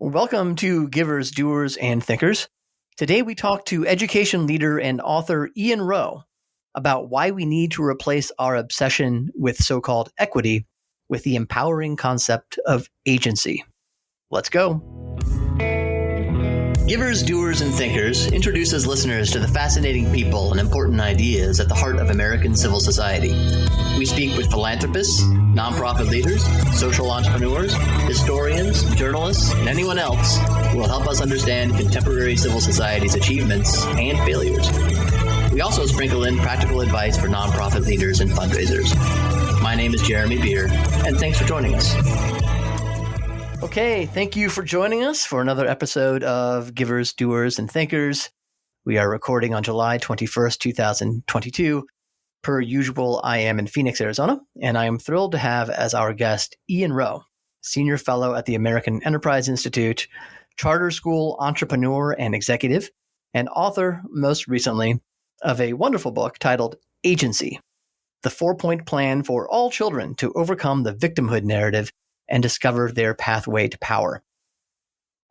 Welcome to Givers, Doers, and Thinkers. Today we talk to education leader and author Ian Rowe about why we need to replace our obsession with so-called equity with the empowering concept of agency. Let's go. Givers, Doers, and Thinkers introduces listeners to the fascinating people and important ideas at the heart of American civil society. We speak with philanthropists, nonprofit leaders, social entrepreneurs, historians, journalists, and anyone else who will help us understand contemporary civil society's achievements and failures. We also sprinkle in practical advice for nonprofit leaders and fundraisers. My name is Jeremy Beer, and thanks for joining us. Okay, thank you for joining us for another episode of Givers, Doers, and Thinkers. We are recording on July 21st, 2022. Per usual, I am in Phoenix, Arizona, and I am thrilled to have as our guest Ian Rowe, Senior Fellow at the American Enterprise Institute, charter school entrepreneur and executive, and author, most recently, of a wonderful book titled Agency, the 4-point plan for all children to overcome the victimhood narrative and discover their pathway to power.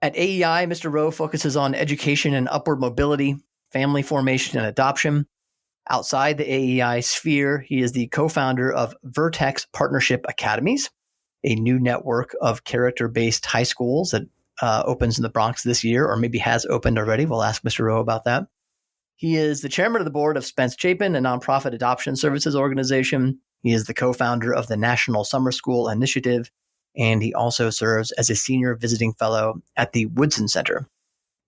At AEI, Mr. Rowe focuses on education and upward mobility, family formation and adoption. Outside the AEI sphere, he is the co-founder of Vertex Partnership Academies, a new network of character-based high schools that opens in the Bronx this year, or maybe has opened already. We'll ask Mr. Rowe about that. He is the chairman of the board of Spence Chapin, a nonprofit adoption services organization. He is the co-founder of the National Summer School Initiative, and he also serves as a senior visiting fellow at the Woodson Center.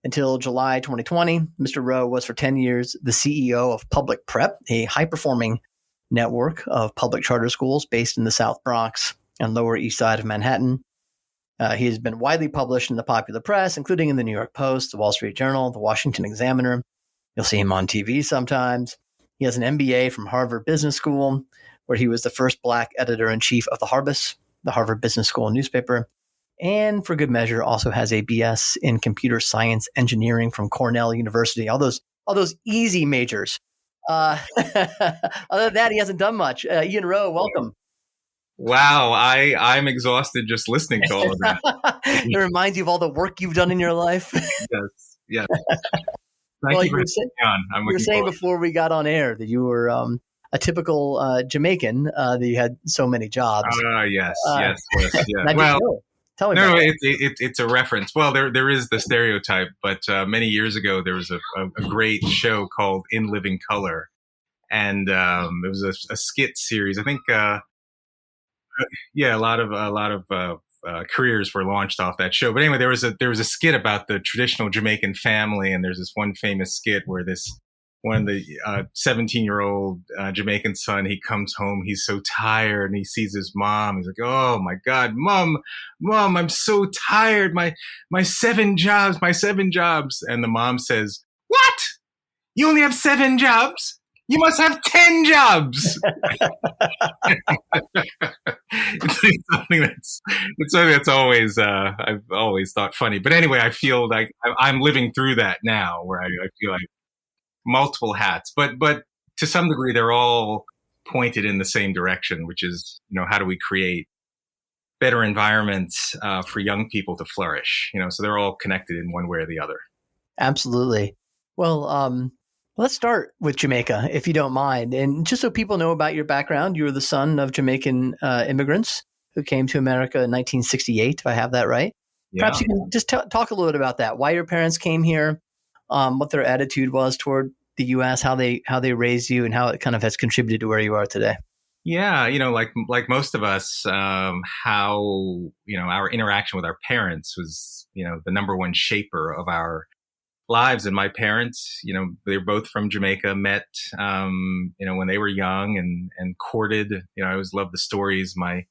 Until July 2020, Mr. Rowe was for 10 years the CEO of Public Prep, a high-performing network of public charter schools based in the South Bronx and Lower East Side of Manhattan. He has been widely published in the popular press, including in the New York Post, the Wall Street Journal, the Washington Examiner. You'll see him on TV sometimes. He has an MBA from Harvard Business School, where he was the first Black editor-in-chief of the Harvard Business School newspaper, and for good measure also has a BS in computer science engineering from Cornell University. All those easy majors. Other than that, he hasn't done much. Ian Rowe, welcome. Wow, I'm exhausted just listening to all of that. It reminds you of all the work you've done in your life. Yes. Thank you for having me on. You were saying before we got on air that you were a typical Jamaican, that you had so many jobs. Yes. Well, tell me. No, it's a reference. Well, there is the stereotype, but many years ago there was a great show called In Living Color, and it was a skit series. I think, a lot of careers were launched off that show. But anyway, there was a skit about the traditional Jamaican family, and there's this one famous skit where one of the 17-year-old Jamaican son, he comes home, he's so tired, and he sees his mom. He's like, "Oh my God, mom, I'm so tired. My 7 jobs. And the mom says, "What? You only have 7 jobs? You must have 10 jobs." It's something that's always, I've always thought funny. But anyway, I feel like I'm living through that now, where I feel like multiple hats, but to some degree, they're all pointed in the same direction, which is, how do we create better environments for young people to flourish? So they're all connected in one way or the other. Absolutely. Well, let's start with Jamaica, if you don't mind. And just so people know about your background, you were the son of Jamaican immigrants who came to America in 1968, if I have that right. Yeah. Perhaps you can just talk a little bit about that, why your parents came here, what their attitude was toward the U.S., how they raised you, and how it kind of has contributed to where you are today. Yeah, like most of us, how our interaction with our parents was, the number one shaper of our lives. And my parents, they're both from Jamaica, met, when they were young and courted. I always loved the stories my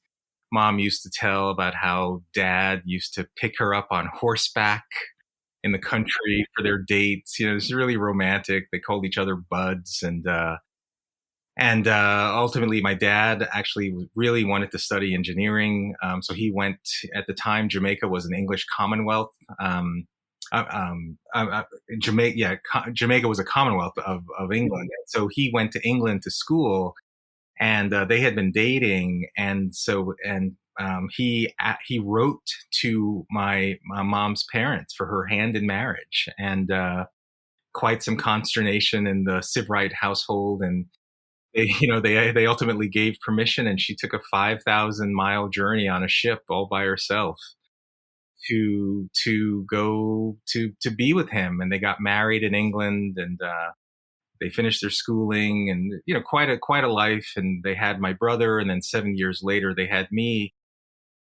mom used to tell about how dad used to pick her up on horseback in the country for their dates. It's really romantic. They called each other buds. And ultimately, my dad actually really wanted to study engineering. So he went, at the time, Jamaica was an English Commonwealth. Jamaica was a Commonwealth of England. So he went to England to school, and they had been dating. And he wrote to my mom's parents for her hand in marriage, and quite some consternation in the Sivrite household. And they ultimately gave permission, and she took a 5,000-mile journey on a ship all by herself to go to be with him. And they got married in England, and they finished their schooling, and quite a life. And they had my brother, and then 7 years later they had me.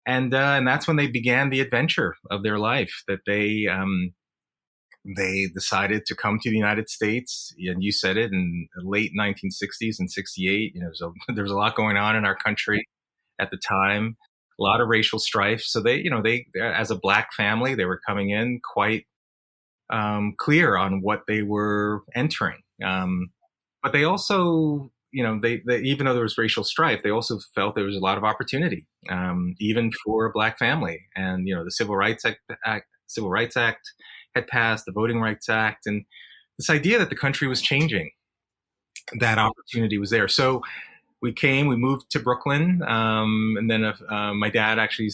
And that's when they began the adventure of their life. That they decided to come to the United States, and you said it, in the late 1960s and 68. There was a lot going on in our country at the time, a lot of racial strife. So they as a Black family, they were coming in quite clear on what they were entering. But they also, they even though there was racial strife, they also felt there was a lot of opportunity, even for a Black family. And the Civil Rights Act had passed, the Voting Rights Act, and this idea that the country was changing, that opportunity was there. So we moved to Brooklyn, and then my dad actually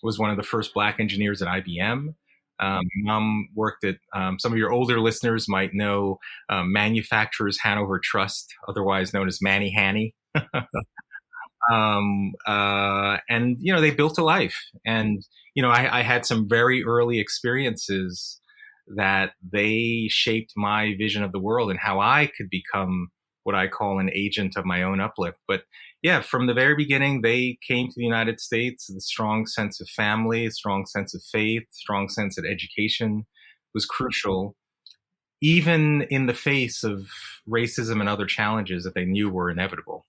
was one of the first Black engineers at IBM. Mom worked at, some of your older listeners might know, Manufacturers Hanover Trust, otherwise known as Manny Hanny. And they built a life. And I had some very early experiences that they shaped my vision of the world and how I could become what I call an agent of my own uplift. But yeah, from the very beginning, they came to the United States with a strong sense of family, a strong sense of faith, strong sense that education was crucial, even in the face of racism and other challenges that they knew were inevitable.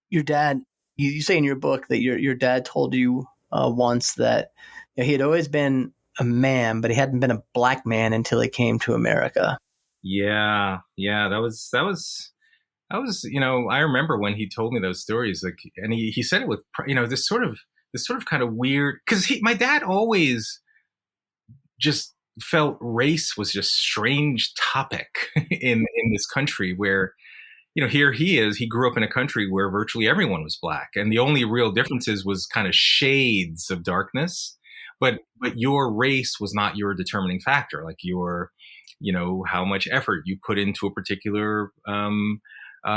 Your dad, you say in your book that your dad told you once that he had always been a man, but he hadn't been a Black man until he came to America. Yeah, that was. I remember when he told me those stories, and he said it with, this sort of kind of weird, because my dad always just felt race was just strange topic in this country where, here he grew up in a country where virtually everyone was Black, and the only real differences was kind of shades of darkness, but your race was not your determining factor, like your, how much effort you put into a particular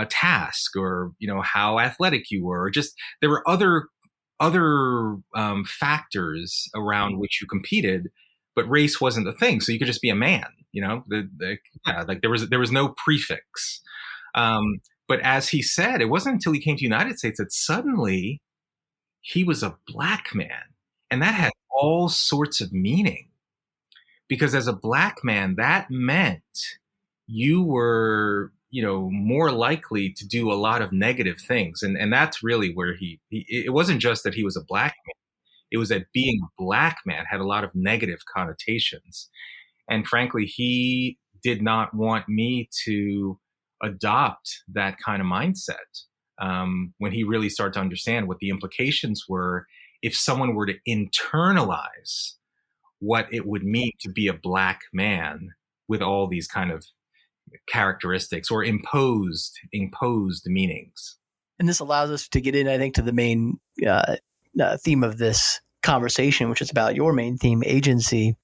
task, or how athletic you were, or just there were other factors around which you competed, but race wasn't the thing. So you could just be a man, like there was no prefix. But as he said, it wasn't until he came to the United States that suddenly he was a Black man, and that had all sorts of meaning, because as a Black man, that meant you were, more likely to do a lot of negative things. And that's really where it wasn't just that he was a Black man. It was that being a Black man had a lot of negative connotations. And frankly, he did not want me to adopt that kind of mindset, when he really started to understand what the implications were if someone were to internalize what it would mean to be a Black man with all these kind of characteristics or imposed meanings. And this allows us to get in, I think, to the main theme of this conversation, which is about your main theme, agency.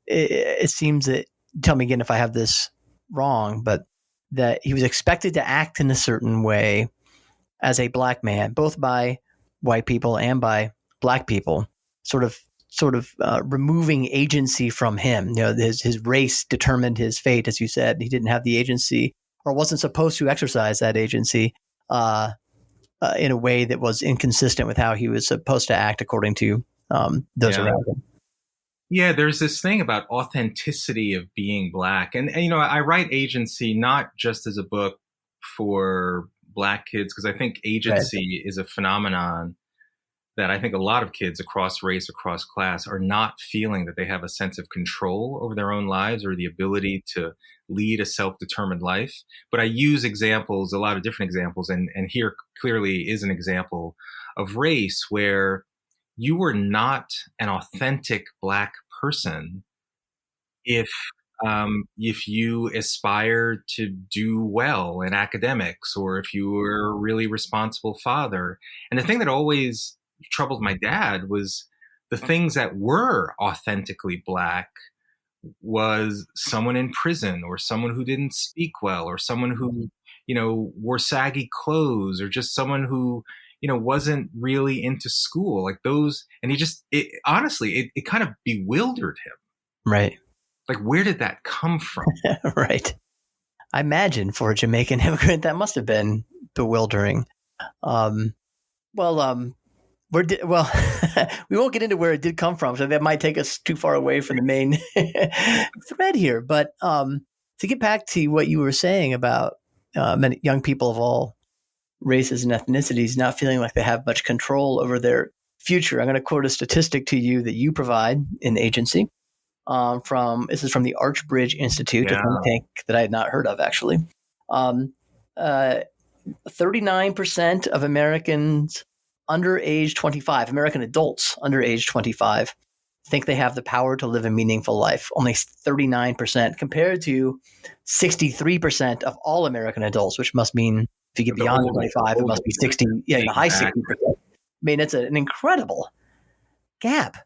It seems that, tell me again if I have this wrong, but that he was expected to act in a certain way as a Black man, both by white people and by Black people, sort of removing agency from him. His race determined his fate, as you said. He didn't have the agency, or wasn't supposed to exercise that agency in a way that was inconsistent with how he was supposed to act according to those around him. Yeah, there's this thing about authenticity of being Black. And I write agency not just as a book for Black kids, because I think agency is a phenomenon that I think a lot of kids across race, across class, are not feeling that they have a sense of control over their own lives or the ability to lead a self-determined life. But I use examples, a lot of different examples, and here clearly is an example of race where you were not an authentic Black person if you aspired to do well in academics, or if you were a really responsible father. And the thing that always troubled my dad was the things that were authentically Black was someone in prison, or someone who didn't speak well, or someone who, wore saggy clothes, or just someone who, wasn't really into school, like those. And honestly, it kind of bewildered him. Right. Like, where did that come from? Right. I imagine for a Jamaican immigrant, that must have been bewildering. We won't get into where it did come from, so that might take us too far away from the main thread here. But to get back to what you were saying about many young people of all races and ethnicities not feeling like they have much control over their future, I'm going to quote a statistic to you that you provide in the agency. This is from the Archbridge Institute, a think tank that I had not heard of, actually. 39% of Americans under age 25, American adults under age 25, think they have the power to live a meaningful life. Only 39%, compared to 63% of all American adults, which must mean if you get beyond 25, it must be 60, in the high 60%. I mean, it's an incredible gap.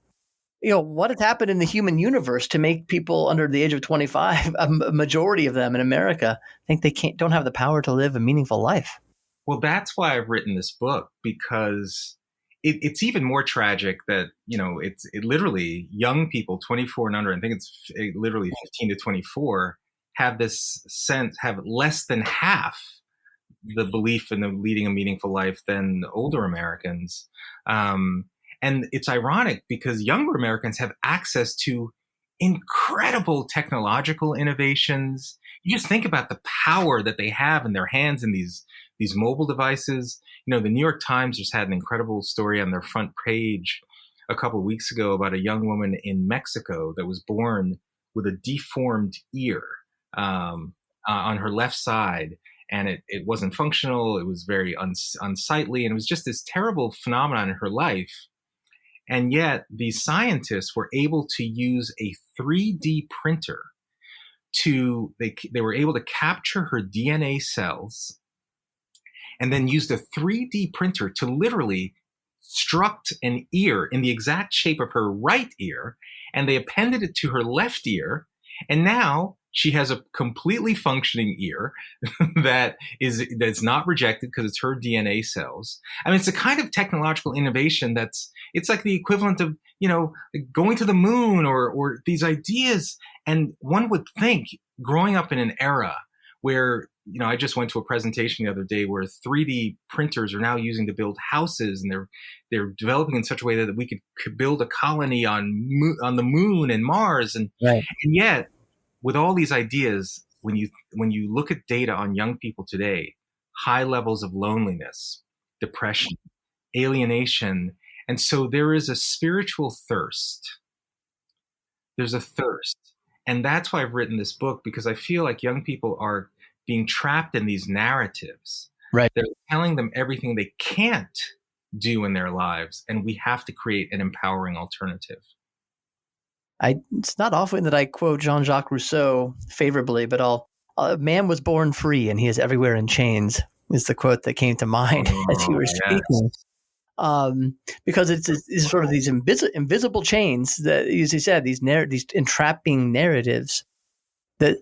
What has happened in the human universe to make people under the age of 25, a majority of them in America, think they don't have the power to live a meaningful life? Well, that's why I've written this book, because it's even more tragic that, it literally young people, 24 and under, I think it's literally 15 to 24, have this sense, have less than half the belief in the leading a meaningful life than older Americans. And it's ironic because younger Americans have access to incredible technological innovations. You just think about the power that they have in their hands in these mobile devices. The New York Times just had an incredible story on their front page a couple of weeks ago about a young woman in Mexico that was born with a deformed ear on her left side. And it wasn't functional. It was very unsightly. And it was just this terrible phenomenon in her life. And yet these scientists were able to use a 3D printer they were able to capture her DNA cells and then used a 3D printer to literally struct an ear in the exact shape of her right ear. And they appended it to her left ear. And now she has a completely functioning ear that's not rejected because it's her DNA cells. I mean, it's a kind of technological innovation it's like the equivalent of, going to the moon or these ideas. And one would think, growing up in an era where, I just went to a presentation the other day where 3D printers are now using to build houses, and they're developing in such a way that we could build a colony on the moon and Mars. And yet, with all these ideas, when you look at data on young people today, high levels of loneliness, depression, alienation. And so there is a spiritual thirst. There's a thirst. And that's why I've written this book, because I feel like young people are being trapped in these narratives. Right. They're telling them everything they can't do in their lives. And we have to create an empowering alternative. It's not often that I quote Jean-Jacques Rousseau favorably, but a man was born free and he is everywhere in chains is the quote that came to mind as you were speaking. Because it's sort of these invisible chains that, as you said, these entrapping narratives that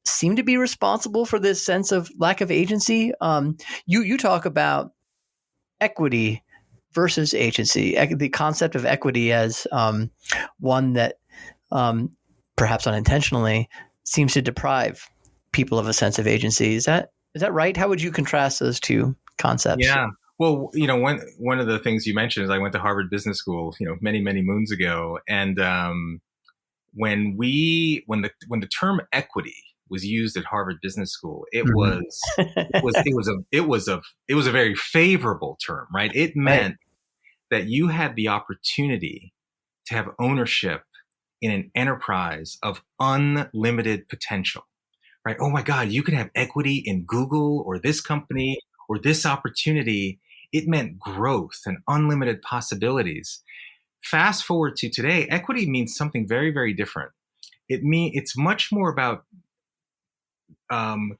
seem to be responsible for this sense of lack of agency. You talk about equity versus agency, the concept of equity as one that perhaps unintentionally seems to deprive people of a sense of agency. Is that right? How would you contrast those two concepts? Yeah. Well, one of the things you mentioned is I went to Harvard Business School, many, many moons ago. And when the term equity was used at Harvard Business School, it was a very favorable term, right? It meant that you had the opportunity to have ownership in an enterprise of unlimited potential, right? Oh my God, you can have equity in Google or this company or this opportunity. It meant growth and unlimited possibilities. Fast forward to today, equity means something very, very different. It's much more about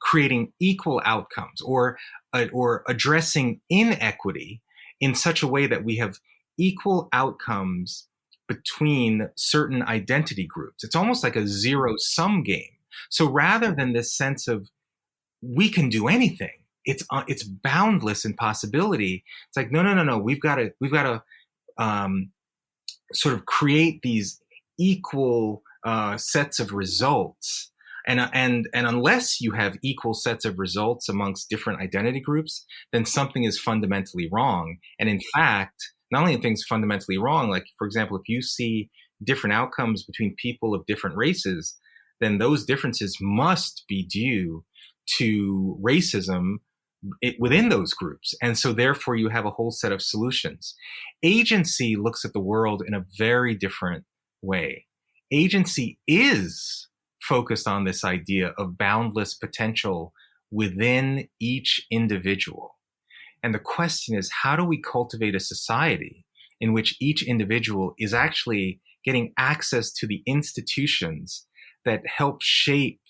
creating equal outcomes or addressing inequity in such a way that we have equal outcomes between certain identity groups. It's almost like a zero-sum game. So rather than this sense of we can do anything, it's boundless in possibility. It's like no. We've got to sort of create these equal sets of results. And unless you have equal sets of results amongst different identity groups, then something is fundamentally wrong. And in fact, not only are things fundamentally wrong, like, for example, if you see different outcomes between people of different races, then those differences must be due to racism within those groups. And so therefore you have a whole set of solutions. Agency looks at the world in a very different way. Agency is focused on this idea of boundless potential within each individual. And the question is, how do we cultivate a society in which each individual is actually getting access to the institutions that help shape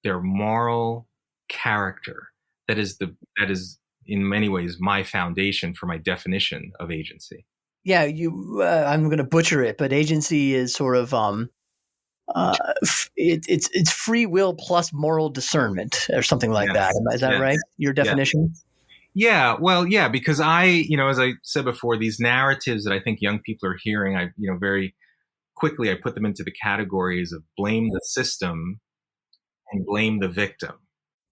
their moral character? That is in many ways my foundation for my definition of agency. Yeah, I'm going to butcher it, but agency is sort of it's free will plus moral discernment or something like that. Is that right? Your definition? Yeah. Well, yeah, because as I said before, these narratives that I think young people are hearing, very quickly I put them into the categories of blame the system and blame the victim.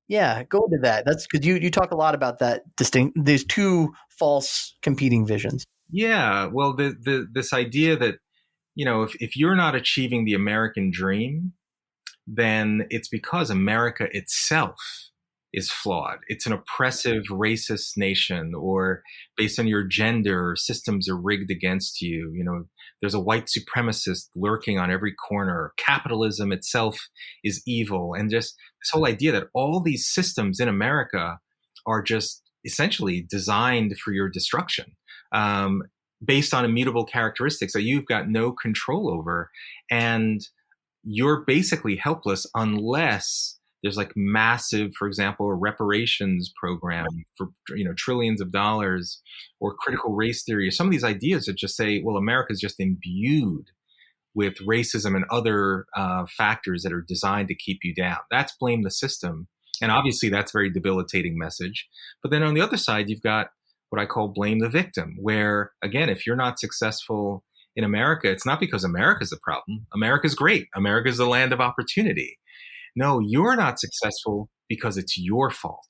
Yeah, go into that. That's because you talk a lot about that these two false competing visions. Yeah. Well, this idea that, if you're not achieving the American dream, then it's because America itself is flawed. It's an oppressive, racist nation, or based on your gender, systems are rigged against you. There's a white supremacist lurking on every corner. Capitalism itself is evil. And just this whole idea that all these systems in America are just essentially designed for your destruction, based on immutable characteristics that you've got no control over. And you're basically helpless unless there's like massive, for example, a reparations program for trillions of dollars, or critical race theory, or some of these ideas that just say, well, America is just imbued with racism and other factors that are designed to keep you down. That's blame the system. And obviously that's a very debilitating message. But then on the other side, you've got what I call blame the victim, where, again, if you're not successful in America, it's not because America's the problem. America's great. America's the land of opportunity. No, you're not successful because it's your fault.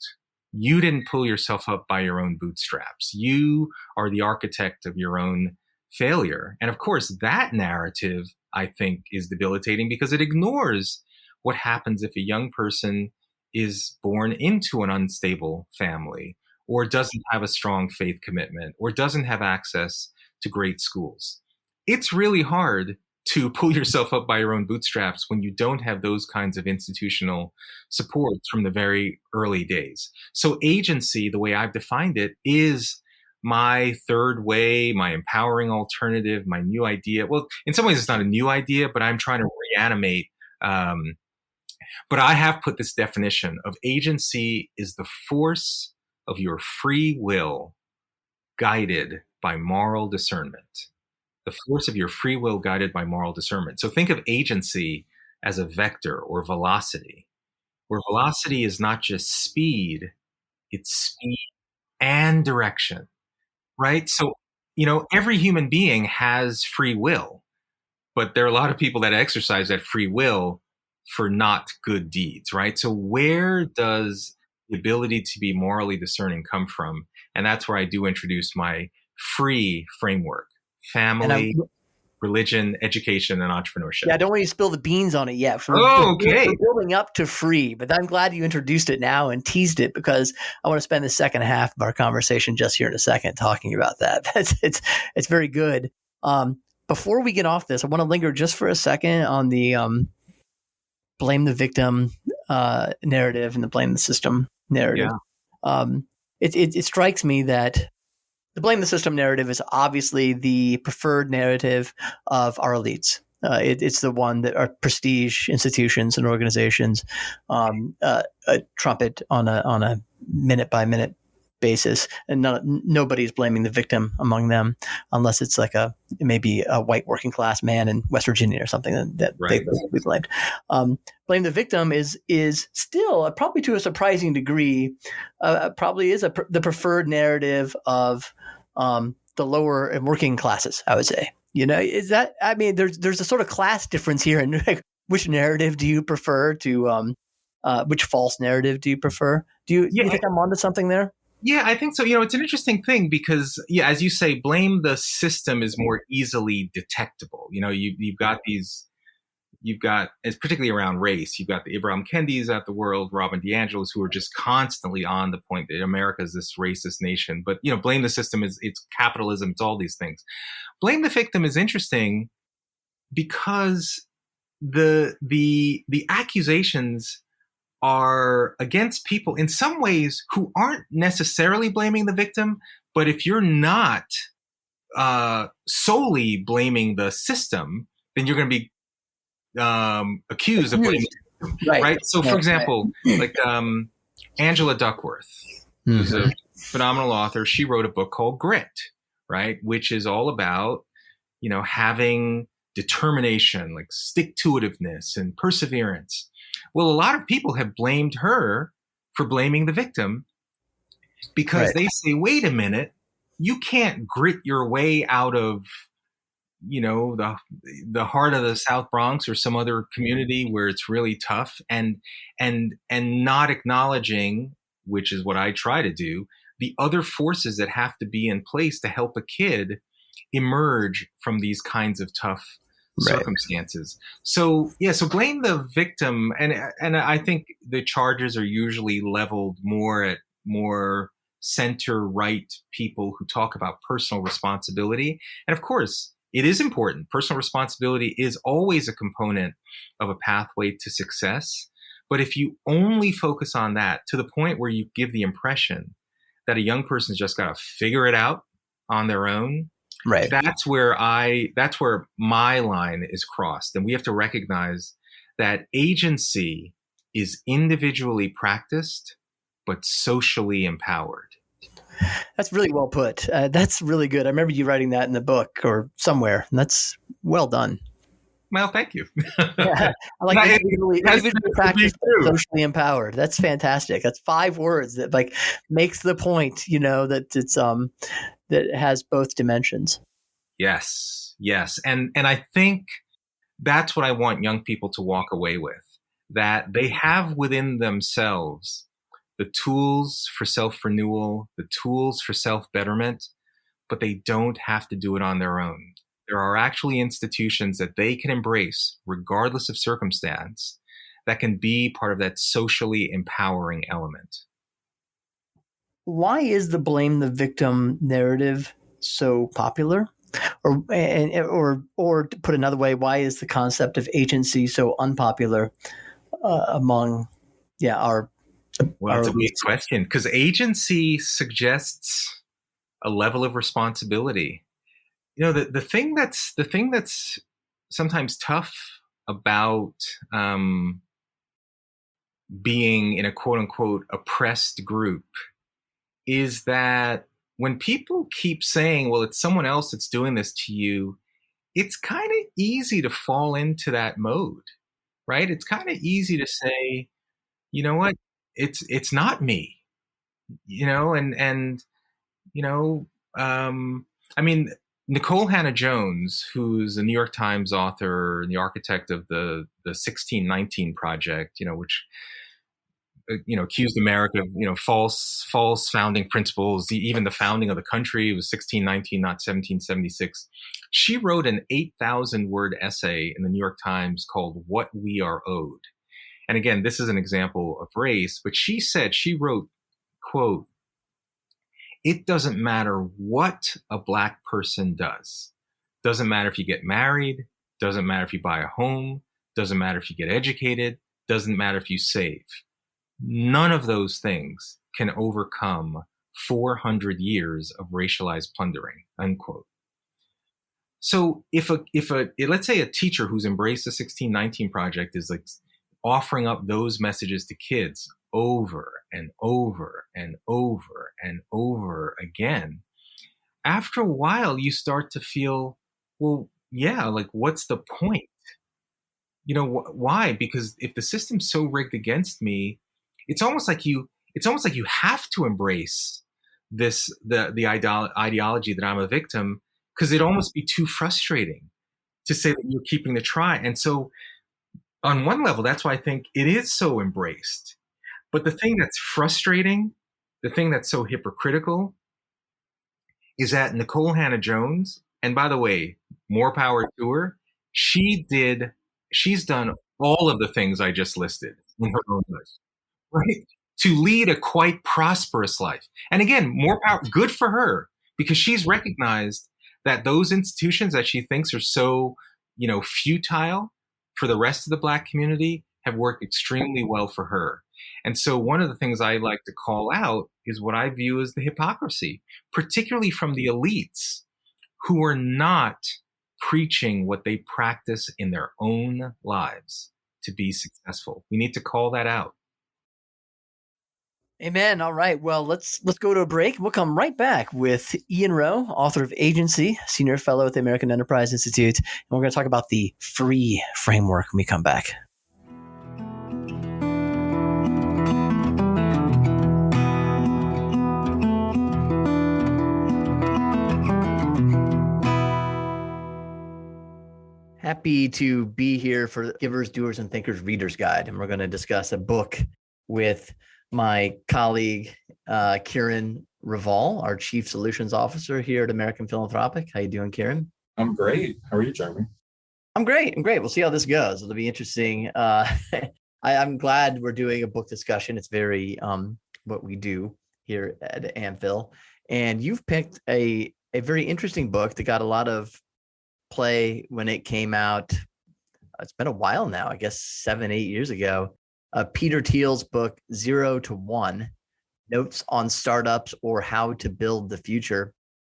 You didn't pull yourself up by your own bootstraps. You are the architect of your own failure. And of course, that narrative, I think, is debilitating because it ignores what happens if a young person is born into an unstable family, or doesn't have a strong faith commitment, or doesn't have access to great schools. It's really hard to pull yourself up by your own bootstraps when you don't have those kinds of institutional supports from the very early days. So agency, the way I've defined it, is my third way, my empowering alternative, my new idea. Well, in some ways it's not a new idea, but I'm trying to reanimate. But I have put this definition of agency is the force of your free will guided by moral discernment. The force of your free will guided by moral discernment. So think of agency as a vector or velocity, where velocity is not just speed, it's speed and direction, right? So, every human being has free will, but there are a lot of people that exercise that free will for not good deeds, right? So where does the ability to be morally discerning come from? And that's where I do introduce my free framework: family, religion, education, and entrepreneurship. Yeah, I don't want you to spill the beans on it yet. Okay. We're building up to free, but I'm glad you introduced it now and teased it, because I want to spend the second half of our conversation just here in a second talking about that. It's very good. Before we get off this, I want to linger just for a second on the blame the victim narrative and the blame the system narrative. Yeah. It strikes me that the blame the system narrative is obviously the preferred narrative of our elites. It's the one that our prestige institutions and organizations trumpet on a minute by minute basis, and nobody's blaming the victim among them, unless it's like maybe a white working class man in West Virginia or something that Right. they will be blamed. Blame the victim is still probably to a surprising degree, probably is the preferred narrative of the lower and working classes, I would say. Is that? I mean, there's a sort of class difference here, and like, which narrative do you prefer to? Which false narrative do you prefer? Do you think I'm onto something there? Yeah, I think so. It's an interesting thing because, as you say, blame the system is more easily detectable. You've got, it's particularly around race, you've got the Ibram Kendis out the world, Robin DiAngelo's, who are just constantly on the point that America is this racist nation. But, blame the system it's capitalism, it's all these things. Blame the victim is interesting because the accusations are against people in some ways who aren't necessarily blaming the victim. But if you're not solely blaming the system, then you're going to be accused of blaming the victim, right? So, for example, like Angela Duckworth, who's a phenomenal author, she wrote a book called Grit, right, which is all about having determination, like stick-to-itiveness and perseverance. Well, a lot of people have blamed her for blaming the victim because they say, wait a minute, you can't grit your way out of, the heart of the South Bronx or some other community where it's really tough, and not acknowledging, which is what I try to do, the other forces that have to be in place to help a kid emerge from these kinds of tough circumstances. So blame the victim, and I think the charges are usually leveled more at more center right people who talk about personal responsibility. And of course, it is important. Personal responsibility is always a component of a pathway to success. But if you only focus on that to the point where you give the impression that a young person's just got to figure it out on their own, right, that's where my line is crossed. And we have to recognize that agency is individually practiced, but socially empowered. That's really well put. That's really good. I remember you writing that in the book or somewhere, and that's well done. Well, thank you. I like individually practiced, but socially empowered. That's fantastic. That's 5 words that like makes the point, that it's that has both dimensions. Yes. And I think that's what I want young people to walk away with, that they have within themselves the tools for self-renewal, the tools for self-betterment, but they don't have to do it on their own. There are actually institutions that they can embrace, regardless of circumstance, that can be part of that socially empowering element. Why is the blame the victim narrative so popular? Or to put another way, why is the concept of agency so unpopular among our? Well, that's a big question, because agency suggests a level of responsibility. The thing that's sometimes tough about being in a quote unquote oppressed group is that when people keep saying, well, it's someone else that's doing this to you, it's kind of easy to fall into that mode, right? It's kind of easy to say, you know what, it's not me, I mean, Nicole Hannah-Jones, who's a New York Times author and the architect of the 1619 Project, which accused America of false founding principles. Even the founding of the country was 1619, not 1776. She wrote an 8,000-word essay in the New York Times called "What We Are Owed." And again, this is an example of race, but she wrote, quote, "It doesn't matter what a Black person does. Doesn't matter if you get married, doesn't matter if you buy a home, doesn't matter if you get educated, doesn't matter if you save. None of those things can overcome 400 years of racialized plundering," unquote. So if let's say a teacher who's embraced the 1619 Project is like offering up those messages to kids, over and over and over and over again, after a while you start to feel, well, yeah, like what's the point? Why? Because if the system's so rigged against me, it's almost like you have to embrace the ideology that I'm a victim, because it'd almost be too frustrating to say that you're keeping the try. And so on one level, that's why I think it is so embraced. But the thing that's frustrating, the thing that's so hypocritical, is that Nicole Hannah-Jones, and by the way, more power to her, she's done all of the things I just listed in her own life, right? To lead a quite prosperous life. And again, more power, good for her, because she's recognized that those institutions that she thinks are so, futile for the rest of the Black community have worked extremely well for her. And so one of the things I like to call out is what I view as the hypocrisy, particularly from the elites who are not preaching what they practice in their own lives to be successful. We need to call that out. Amen. All right. Well, let's go to a break. We'll come right back with Ian Rowe, author of Agency, senior fellow at the American Enterprise Institute, and we're going to talk about the free framework when we come back. Happy to be here for Givers, Doers, and Thinkers Reader's Guide, and we're going to discuss a book with my colleague, Kieran Raval, our Chief Solutions Officer here at American Philanthropic. How you doing, Kieran? I'm great. How are you, Jeremy? I'm great. We'll see how this goes. It'll be interesting. I'm glad we're doing a book discussion. It's very what we do here at AmPhil. And you've picked a very interesting book that got a lot of play when it came out. It's been a while now, I guess 7-8 years ago. Peter Thiel's book, 0 to 1, Notes on Startups or How to Build the Future.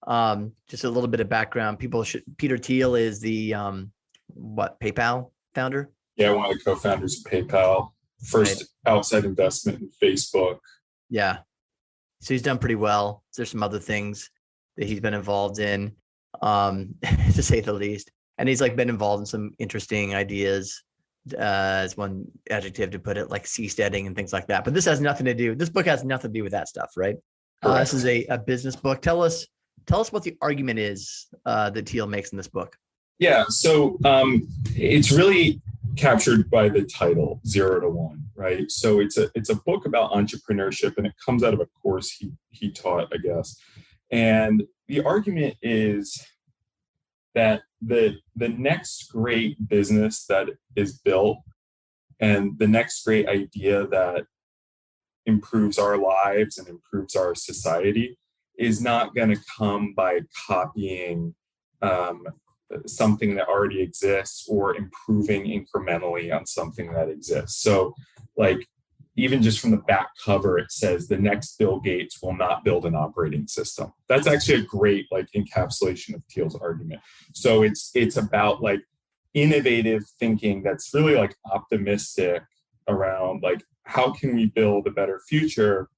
Just a little bit of background. Peter Thiel is the, PayPal founder? Yeah, one of the co-founders of PayPal. First outside investment in Facebook. Yeah. So he's done pretty well. There's some other things that he's been involved in, to say the least. And he's been involved in some interesting ideas, as one adjective to put it, like seasteading and things like that. But this has nothing to do. This book has nothing to do with that stuff, right? This is a business book. Tell us what the argument is that Thiel makes in this book. Yeah, so it's really captured by the title, 0 to 1, right? So it's a book about entrepreneurship, and it comes out of a course he taught, I guess. And the argument is that the next great business that is built and the next great idea that improves our lives and improves our society is not going to come by copying something that already exists or improving incrementally on something that exists. So even just from the back cover, it says the next Bill Gates will not build an operating system. That's actually a great encapsulation of Thiel's argument. So it's about innovative thinking that's really optimistic around how can we build a better future,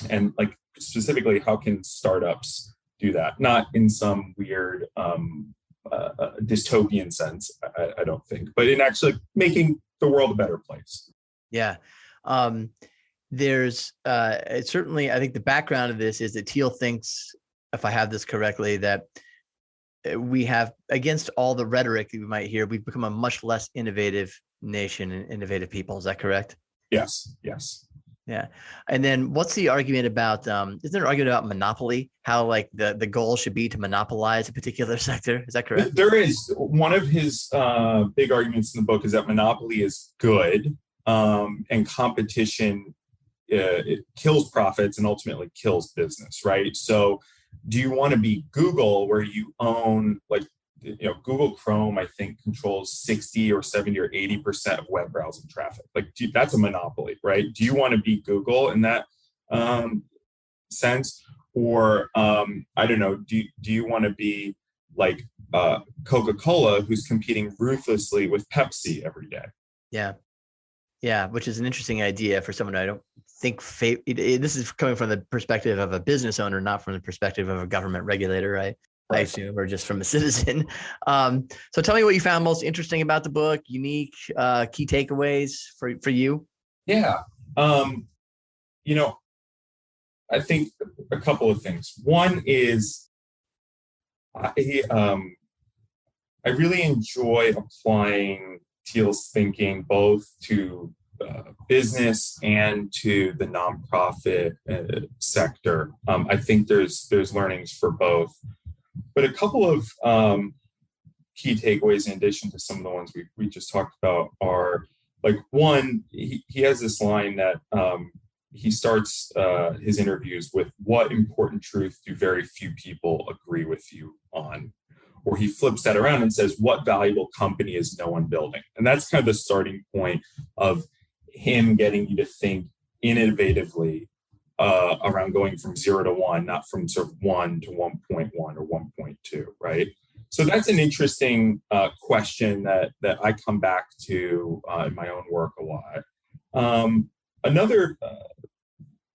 and specifically how can startups do that? Not in some weird dystopian sense, I don't think, but in actually making the world a better place. Yeah. There's certainly, I think the background of this is that Thiel thinks, if I have this correctly, that we have, against all the rhetoric that we might hear, we've become a much less innovative nation and innovative people. Is that correct? Yes. Yeah. And then what's the argument about, isn't there an argument about monopoly? How the goal should be to monopolize a particular sector? Is that correct? There is. One of his big arguments in the book is that monopoly is good. And competition, it kills profits and ultimately kills business, right? So do you want to be Google, where you own Google Chrome, I think, controls 60 or 70 or 80% of web browsing traffic. That's a monopoly, right? Do you want to be Google in that sense? Or I don't know, do you want to be Coca-Cola, who's competing ruthlessly with Pepsi every day? Yeah. Yeah, which is an interesting idea for someone I don't think this is coming from the perspective of a business owner, not from the perspective of a government regulator, I Right. assume, or just from a citizen. So tell me what you found most interesting about the book, unique, key takeaways for you. Yeah. You know, I think a couple of things. One is I really enjoy applying Thiel's thinking both to business and to the nonprofit sector. I think there's learnings for both, but a couple of key takeaways in addition to some of the ones we just talked about are like one, he has this line that he starts his interviews with, what important truth do very few people agree with you on? Or he flips that around and says, what valuable company is no one building? And that's kind of the starting point of him getting you to think innovatively around going from 0 to 1, not from sort of 1 to 1.1 or 1.2, right? So that's an interesting question that I come back to in my own work a lot. Another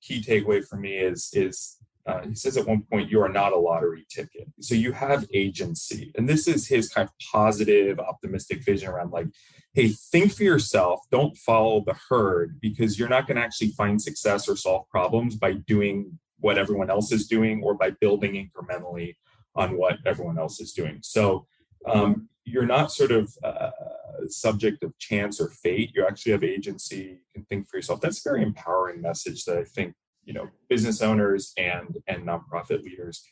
key takeaway for me is he says at one point, you are not a lottery ticket. So you have agency. And this is his kind of positive, optimistic vision around like, hey, think for yourself. Don't follow the herd, because you're not going to actually find success or solve problems by doing what everyone else is doing or by building incrementally on what everyone else is doing. So you're not sort of subject of chance or fate. You actually have agency. You can think for yourself. That's a very empowering message that I think business owners and nonprofit leaders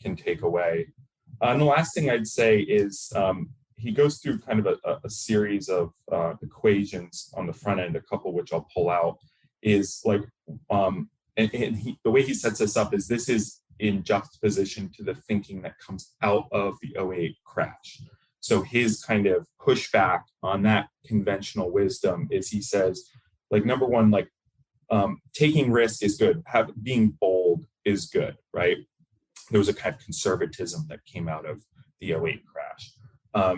can take away. And the last thing I'd say is he goes through kind of a series of equations on the front end, a couple which I'll pull out, is like, the way he sets this up is this is in juxtaposition to the thinking that comes out of the '08 crash. So his kind of pushback on that conventional wisdom is, he says, like, number one, like, taking risk is good. Being bold is good, right? There was a kind of conservatism that came out of the '08 crash.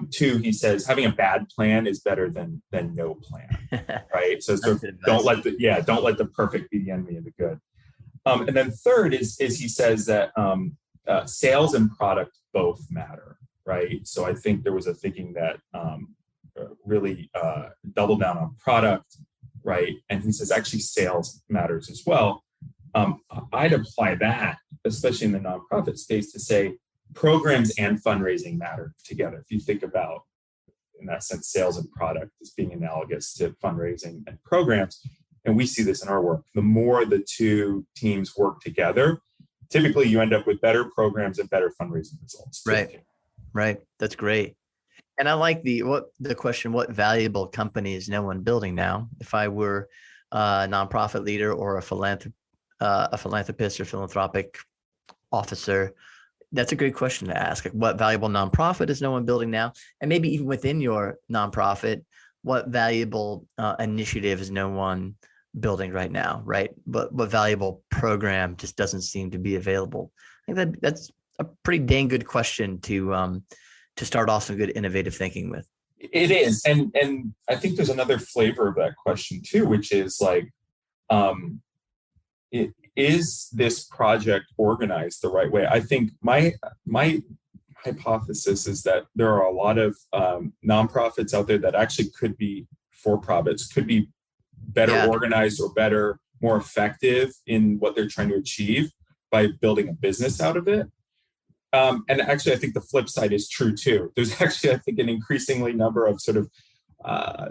Two, he says, having a bad plan is better than no plan, right? So don't let the perfect be the enemy of the good. And then third is he says that sales and product both matter, right? So I think there was a thinking that really doubled down on product, right? And he says actually sales matters as well. I'd apply that, especially in the nonprofit space, to say programs and fundraising matter together. If you think about, in that sense, sales and product as being analogous to fundraising and programs, and we see this in our work, the more the two teams work together, typically you end up with better programs and better fundraising results. Right. That's great. And I like the question, what valuable company is no one building now? If I were a nonprofit leader or a philanthropist or philanthropic officer, that's a great question to ask. Like, what valuable nonprofit is no one building now? And maybe even within your nonprofit, what valuable initiative is no one building right now, right? But what valuable program just doesn't seem to be available? I think that's a pretty dang good question to start off some good innovative thinking with. It is. And I think there's another flavor of that question too, which is like, is this project organized the right way? I think my hypothesis is that there are a lot of nonprofits out there that actually could be for-profits, could be better organized or better, more effective in what they're trying to achieve by building a business out of it. And actually, I think the flip side is true too. There's actually, I think, an increasingly number of sort of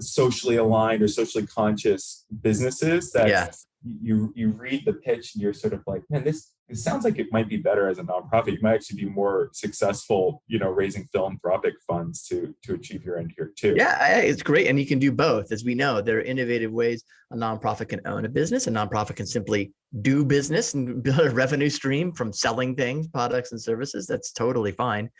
socially aligned or socially conscious businesses that you read the pitch and you're sort of like, man, this sounds like it might be better as a nonprofit. You might actually be more successful, raising philanthropic funds to achieve your end here too. Yeah, it's great. And you can do both. As we know, there are innovative ways a nonprofit can own a business. A nonprofit can simply do business and build a revenue stream from selling things, products and services. That's totally fine.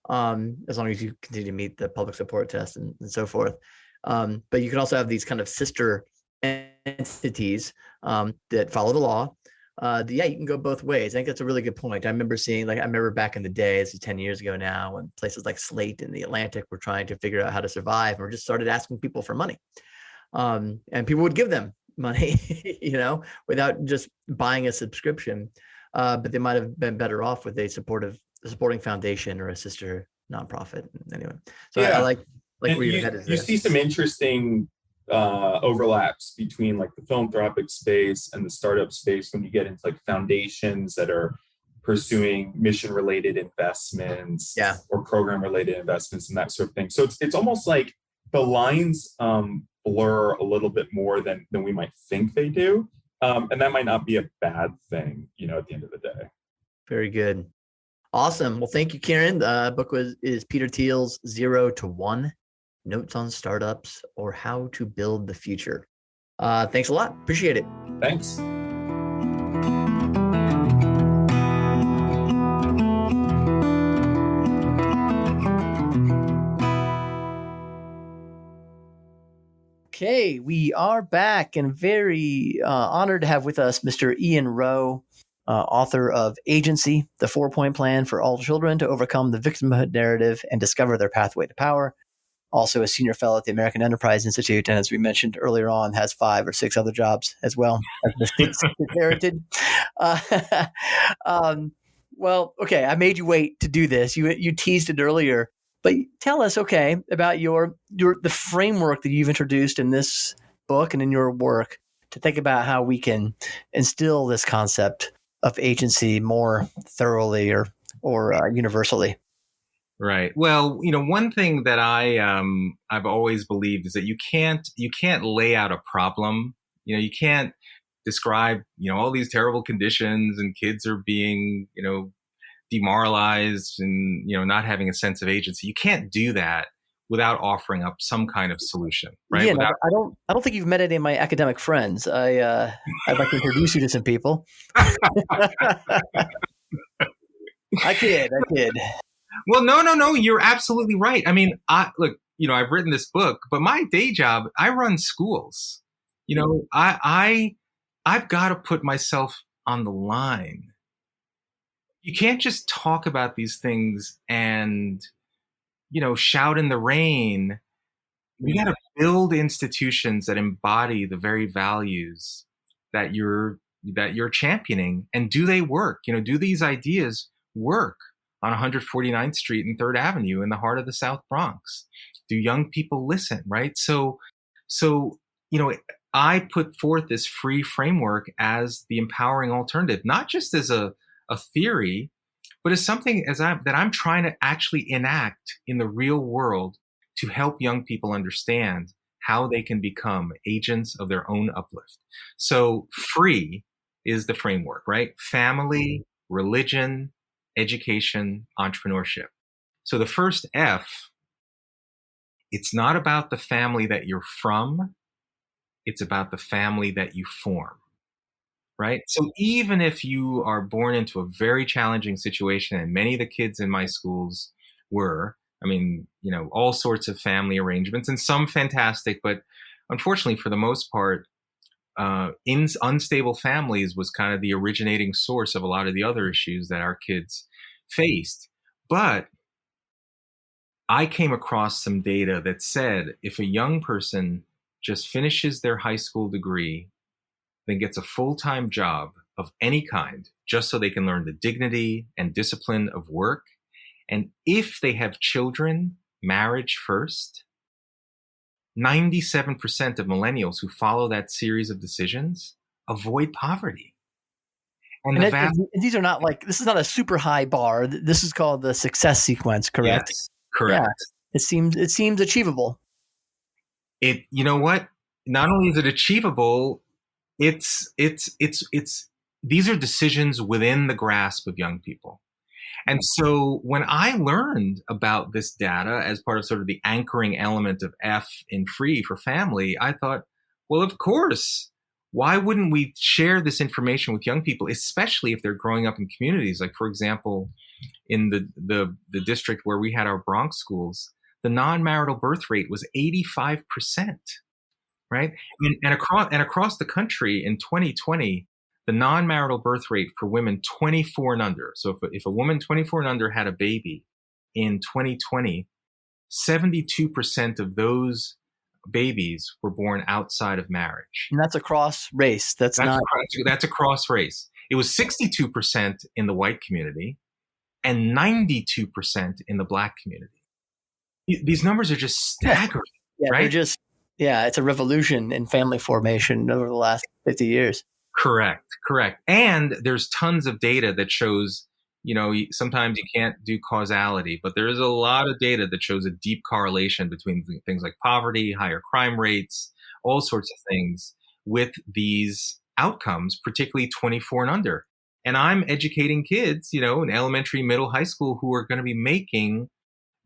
As long as you continue to meet the public support test and so forth. But you can also have these kind of sister entities that follow the law. You can go both ways. I think that's a really good point. I remember back in the day, this is 10 years ago now, when places like Slate and The Atlantic were trying to figure out how to survive, or just started asking people for money. And people would give them money, without just buying a subscription. But they might have been better off with a supporting foundation or a sister nonprofit. Anyway, so I like where your head is. You see some interesting overlaps between like the philanthropic space and the startup space when you get into like foundations that are pursuing mission related investments or program related investments and that sort of thing. So it's almost like the lines blur a little bit more than we might think they do. And that might not be a bad thing, at the end of the day. Very good. Awesome. Well, thank you, Kieran. The book is Peter Thiel's 0 to 1, Notes on Startups or How to Build the Future. Thanks a lot. Appreciate it. Thanks. Okay, we are back and very honored to have with us Mr. Ian Rowe, author of Agency, the 4-point plan for all children to overcome the victimhood narrative and discover their pathway to power. Also a senior fellow at the American Enterprise Institute, and as we mentioned earlier on, has 5 or 6 other jobs as well, as the state's inherited. Well, okay, I made you wait to do this. You teased it earlier. But tell us, about the framework that you've introduced in this book and in your work to think about how we can instill this concept of agency more thoroughly or universally. Right. Well, one thing that I've always believed is that you can't lay out a problem. You can't describe all these terrible conditions and kids are being demoralized and not having a sense of agency. You can't do that without offering up some kind of solution, right? Yeah, I don't think you've met any of my academic friends. I'd like to introduce you to some people. I kid. Well, no, you're absolutely right. I mean, I've written this book, but my day job, I run schools. I've got to put myself on the line. You can't just talk about these things and, shout in the rain. We got to build institutions that embody the very values that you're championing. And do they work? Do these ideas work on 149th Street and 3rd Avenue in the heart of the South Bronx? Do young people listen, right? So, I put forth this free framework as the empowering alternative, not just as a theory, but as something that I'm trying to actually enact in the real world to help young people understand how they can become agents of their own uplift. So free is the framework, right? Family, religion, education, entrepreneurship. So the first F, it's not about the family that you're from, it's about the family that you form. Right? So even if you are born into a very challenging situation, and many of the kids in my schools were, all sorts of family arrangements and some fantastic, but unfortunately for the most part, unstable families was kind of the originating source of a lot of the other issues that our kids faced. But I came across some data that said if a young person just finishes their high school degree, then gets a full-time job of any kind, just so they can learn the dignity and discipline of work. And if they have children, marriage first, 97% of millennials who follow that series of decisions avoid poverty. And these are not this is not a super high bar. This is called the success sequence, correct? Yes, correct. Yeah, it seems achievable. You know what? Not only is it achievable, it's these are decisions within the grasp of young people. And so when I learned about this data as part of sort of the anchoring element of F in free for family, I thought, well, of course, why wouldn't we share this information with young people, especially if they're growing up in communities? Like, for example, in the district where we had our Bronx schools, the non-marital birth rate was 85%. Right? And across the country in 2020, the non-marital birth rate for women 24 and under. So if a woman 24 and under had a baby in 2020, 72% of those babies were born outside of marriage. And that's across race. That's across race. It was 62% in the white community and 92% in the Black community. These numbers are just staggering. Yeah, right? It's a revolution in family formation over the last 50 years. Correct. And there's tons of data that shows, sometimes you can't do causality, but there is a lot of data that shows a deep correlation between things like poverty, higher crime rates, all sorts of things with these outcomes, particularly 24 and under. And I'm educating kids, in elementary, middle, high school, who are going to be making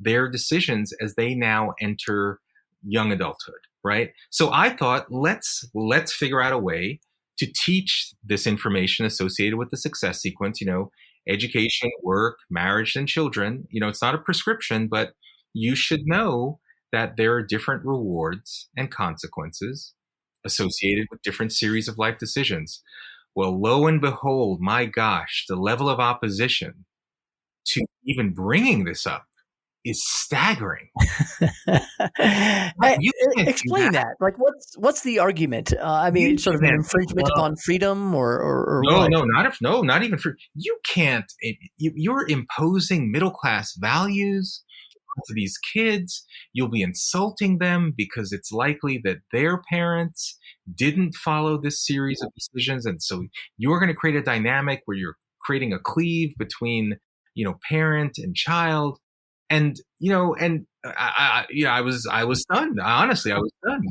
their decisions as they now enter young adulthood, right? So I thought, let's figure out a way to teach this information associated with the success sequence, education, work, marriage, and children. It's not a prescription, but you should know that there are different rewards and consequences associated with different series of life decisions. Well, lo and behold, my gosh, the level of opposition to even bringing this up is staggering. Explain that. Like, what's the argument? It's sort of an infringement upon freedom, or no, not even for you. Can't. You're imposing middle class values to these kids. You'll be insulting them because it's likely that their parents didn't follow this series of decisions, and so you're going to create a dynamic where you're creating a cleave between parent and child. And I was stunned. Honestly, I was stunned.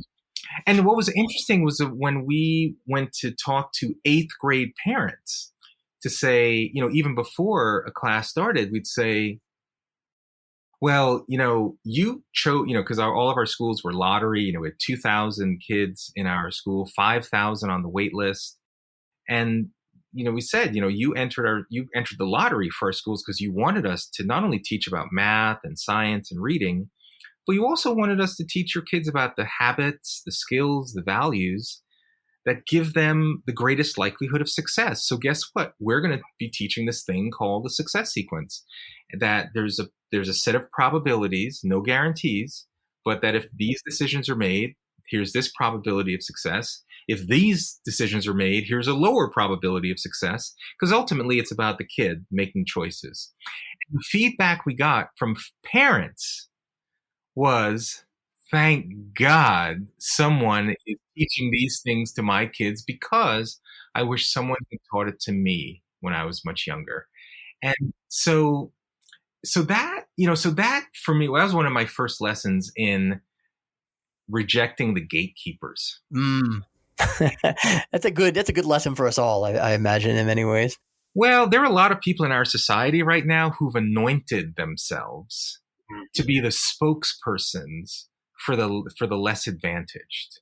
And what was interesting was that when we went to talk to 8th grade parents to say, even before a class started, we'd say, well, you chose, because all of our schools were lottery. We had 2,000 kids in our school, 5,000 on the wait list, and we said, you entered the lottery for our schools because you wanted us to not only teach about math and science and reading, but you also wanted us to teach your kids about the habits, the skills, the values that give them the greatest likelihood of success. So guess what? We're going to be teaching this thing called the success sequence, that there's a set of probabilities, no guarantees, but that if these decisions are made, here's this probability of success. If these decisions are made, here's a lower probability of success, because ultimately it's about the kid making choices. And the feedback we got from parents was, thank God someone is teaching these things to my kids, because I wish someone had taught it to me when I was much younger. And so that for me, that was one of my first lessons in rejecting the gatekeepers. That's a good lesson for us all, I imagine, in many ways. Well, there are a lot of people in our society right now who've anointed themselves to be the spokespersons for the less advantaged.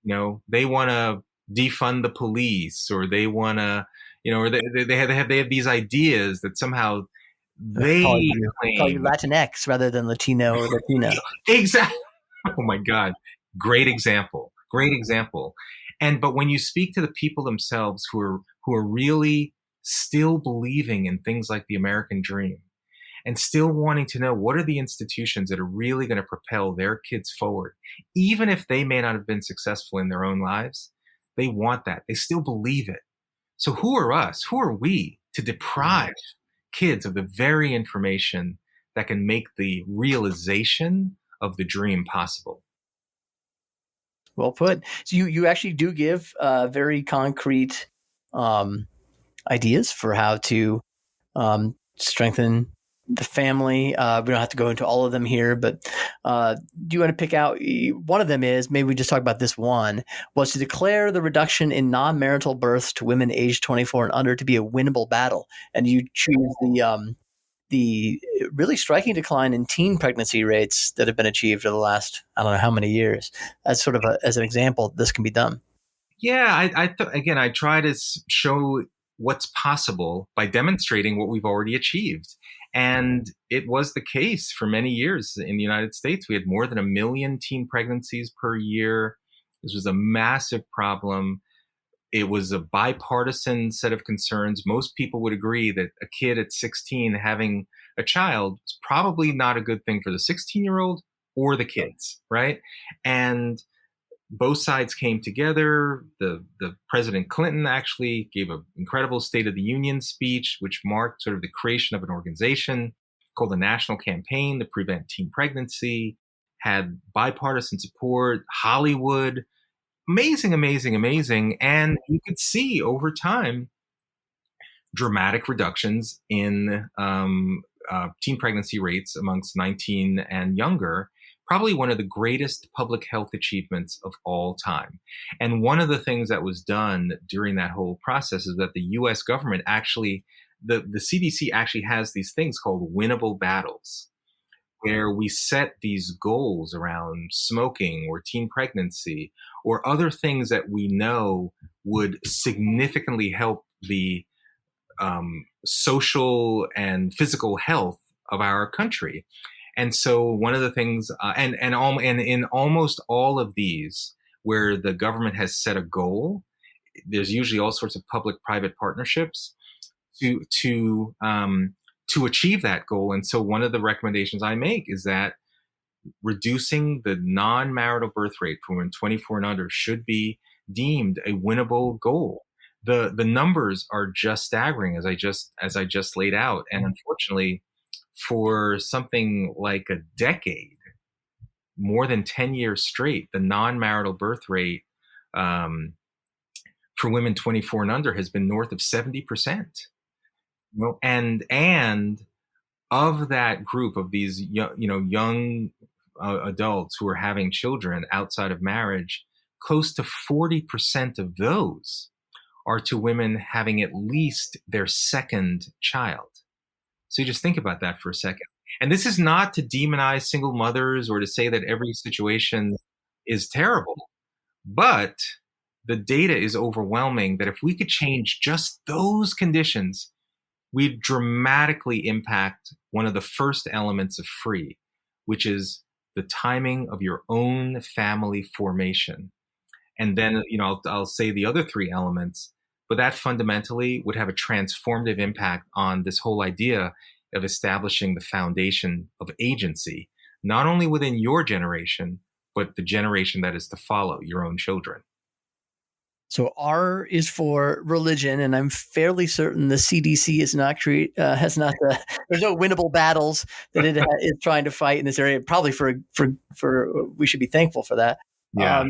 They want to defund the police, or they want to, or they have these ideas that somehow they call you Latinx rather than Latino or Latina. Exactly. Oh my God. Great example. But when you speak to the people themselves who are really still believing in things like the American dream, and still wanting to know what are the institutions that are really going to propel their kids forward, even if they may not have been successful in their own lives, they want that. They still believe it. So who are us? Who are we to deprive kids of the very information that can make the realization of the dream possible? Well put. So you actually do give very concrete ideas for how to strengthen the family. We don't have to go into all of them here, but do you want to pick out one of them? Is maybe we just talk about this one, was to declare the reduction in non-marital births to women aged 24 and under to be a winnable battle. And you choose the really striking decline in teen pregnancy rates that have been achieved over the last, I don't know how many years. As sort of as an example, this can be done. Yeah, I try to show what's possible by demonstrating what we've already achieved. And it was the case for many years in the United States. We had more than 1 million teen pregnancies per year. This was a massive problem. It was a bipartisan set of concerns. Most people would agree that a kid at 16 having a child is probably not a good thing for the 16-year-old or the kids, right? And both sides came together. The President Clinton actually gave an incredible State of the Union speech, which marked sort of the creation of an organization called the National Campaign to Prevent Teen Pregnancy, had bipartisan support, Hollywood, amazing, amazing, amazing. And you could see over time dramatic reductions in teen pregnancy rates amongst 19 and younger, probably one of the greatest public health achievements of all time. And one of the things that was done during that whole process is that the US government actually, the CDC actually has these things called winnable battles, where we set these goals around smoking or teen pregnancy or other things that we know would significantly help the social and physical health of our country. And so one of the things, and in almost all of these, where the government has set a goal, there's usually all sorts of public-private partnerships to achieve that goal. And so one of the recommendations I make is that reducing the non-marital birth rate for women 24 and under should be deemed a winnable goal. The numbers are just staggering, as I just laid out, and unfortunately, for something like a decade, more than 10 years straight, the non-marital birth rate for women 24 and under has been north of 70%. And of that group of these young adults who are having children outside of marriage, close to 40% of those are to women having at least their second child. So you just think about that for a second. And this is not to demonize single mothers or to say that every situation is terrible, but the data is overwhelming that if we could change just those conditions, we'd dramatically impact one of the first elements of free, which is the timing of your own family formation. And then, I'll say the other three elements, but that fundamentally would have a transformative impact on this whole idea of establishing the foundation of agency, not only within your generation, but the generation that is to follow, your own children. So R is for religion, and I'm fairly certain the CDC is not there's no winnable battles that it is trying to fight in this area. Probably for we should be thankful for that. Yeah.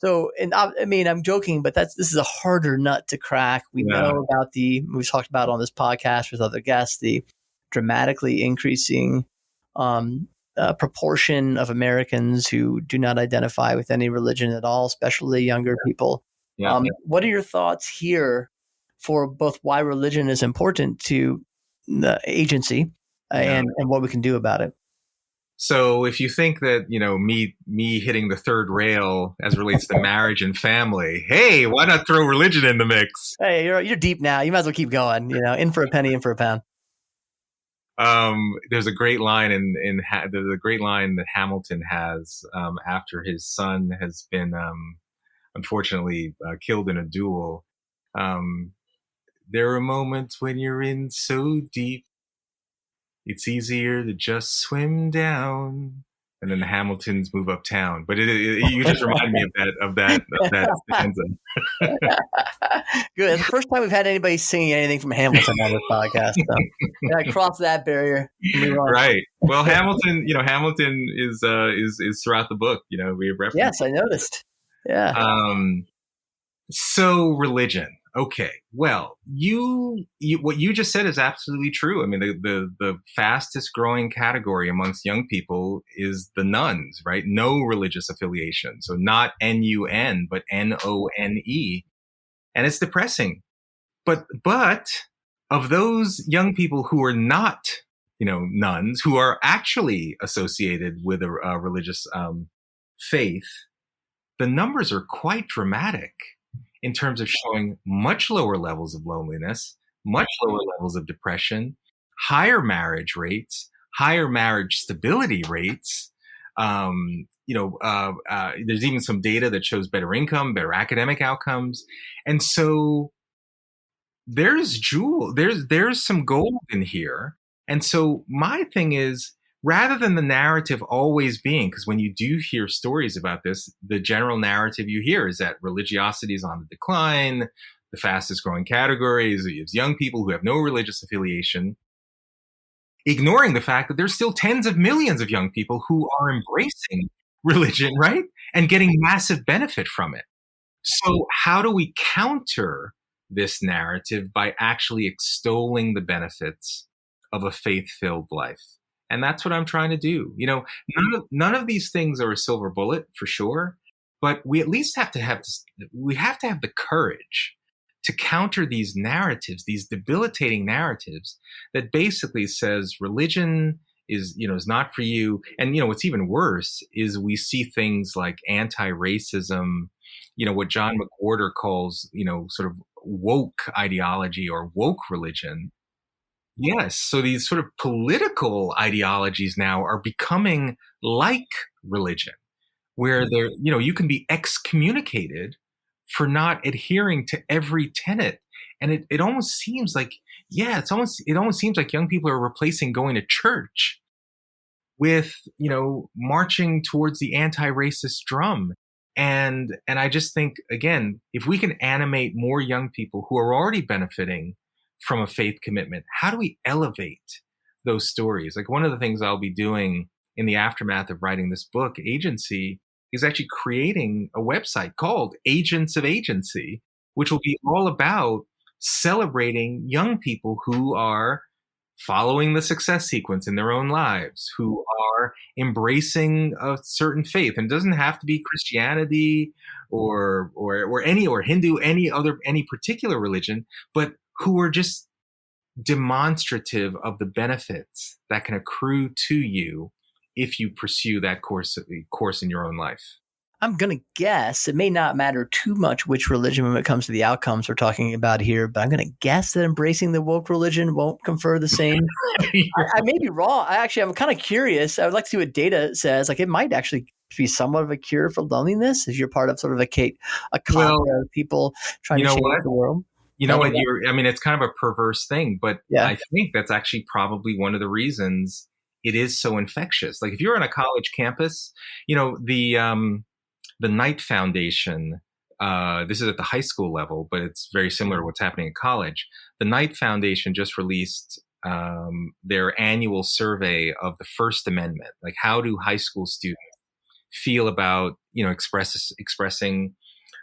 I'm joking, but this is a harder nut to crack. We know about we've talked about on this podcast with other guests, the dramatically increasing proportion of Americans who do not identify with any religion at all, especially younger people. Yeah. What are your thoughts here for both why religion is important to the agency and what we can do about it? So if you think that, me hitting the third rail as relates to marriage and family, hey, why not throw religion in the mix? Hey, you're deep now. You might as well keep going. In for a penny, in for a pound. There's a great line there's a great line that Hamilton has after his son has been unfortunately killed in a duel. There are moments when you're in so deep, it's easier to just swim down, and then the Hamiltons move uptown. But you just remind me of that stanza. Good. It's the first time we've had anybody singing anything from Hamilton on this podcast. So I crossed that barrier. Right. Well, Hamilton is throughout the book. We have references. Yes, I noticed. Yeah. So religion. Okay. Well, you what you just said is absolutely true. I mean, the fastest growing category amongst young people is the nuns, right? No religious affiliation. So not NUN, but NONE. And it's depressing. But of those young people who are not, nuns, who are actually associated with a religious faith, the numbers are quite dramatic in terms of showing much lower levels of loneliness, much lower levels of depression, higher marriage rates, higher marriage stability rates. There's even some data that shows better income, better academic outcomes. And so there's some gold in here. And so my thing is, rather than the narrative always being, because when you do hear stories about this, the general narrative you hear is that religiosity is on the decline. The fastest growing category is young people who have no religious affiliation, ignoring the fact that there's still tens of millions of young people who are embracing religion, right? And getting massive benefit from it. So how do we counter this narrative by actually extolling the benefits of a faith-filled life? And that's what I'm trying to do. None of these things are a silver bullet for sure, but we at least have to have the courage to counter these narratives, these debilitating narratives that basically says religion is not for you. And what's even worse is we see things like anti-racism, what John McWhorter calls sort of woke ideology or woke religion. Yes, so these sort of political ideologies now are becoming like religion, where you can be excommunicated for not adhering to every tenet. And it almost seems like, it almost seems like young people are replacing going to church with, marching towards the anti-racist drum. And I just think, again, if we can animate more young people who are already benefiting from a faith commitment, how do we elevate those stories? Like, one of the things I'll be doing in the aftermath of writing this book, Agency, is actually creating a website called Agents of Agency, which will be all about celebrating young people who are following the success sequence in their own lives, who are embracing a certain faith. And it doesn't have to be Christianity or Hindu, any particular religion, but who are just demonstrative of the benefits that can accrue to you if you pursue that course in your own life. I'm going to guess it may not matter too much which religion when it comes to the outcomes we're talking about here, but I'm going to guess that embracing the woke religion won't confer the same. I may be wrong. I'm kind of curious. I would like to see what data says. Like, it might actually be somewhat of a cure for loneliness if you're part of sort of a cadre of people trying to change the world. It's kind of a perverse thing, but yeah. I think that's actually probably one of the reasons it is so infectious. Like, if you're on a college campus, the Knight Foundation, this is at the high school level, but it's very similar to what's happening in college. The Knight Foundation just released their annual survey of the First Amendment. Like, how do high school students feel about, expressing,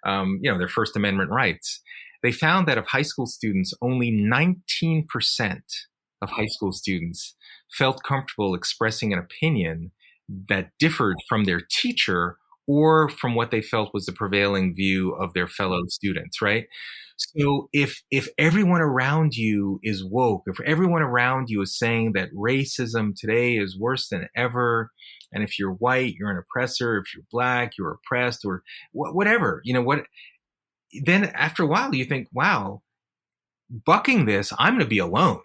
their First Amendment rights? They found that of high school students, only 19% of high school students felt comfortable expressing an opinion that differed from their teacher or from what they felt was the prevailing view of their fellow students, right? So if everyone around you is woke, if everyone around you is saying that racism today is worse than ever, and if you're white, you're an oppressor, if you're black, you're oppressed, or whatever, then after a while you think, wow, bucking this, I'm going to be alone.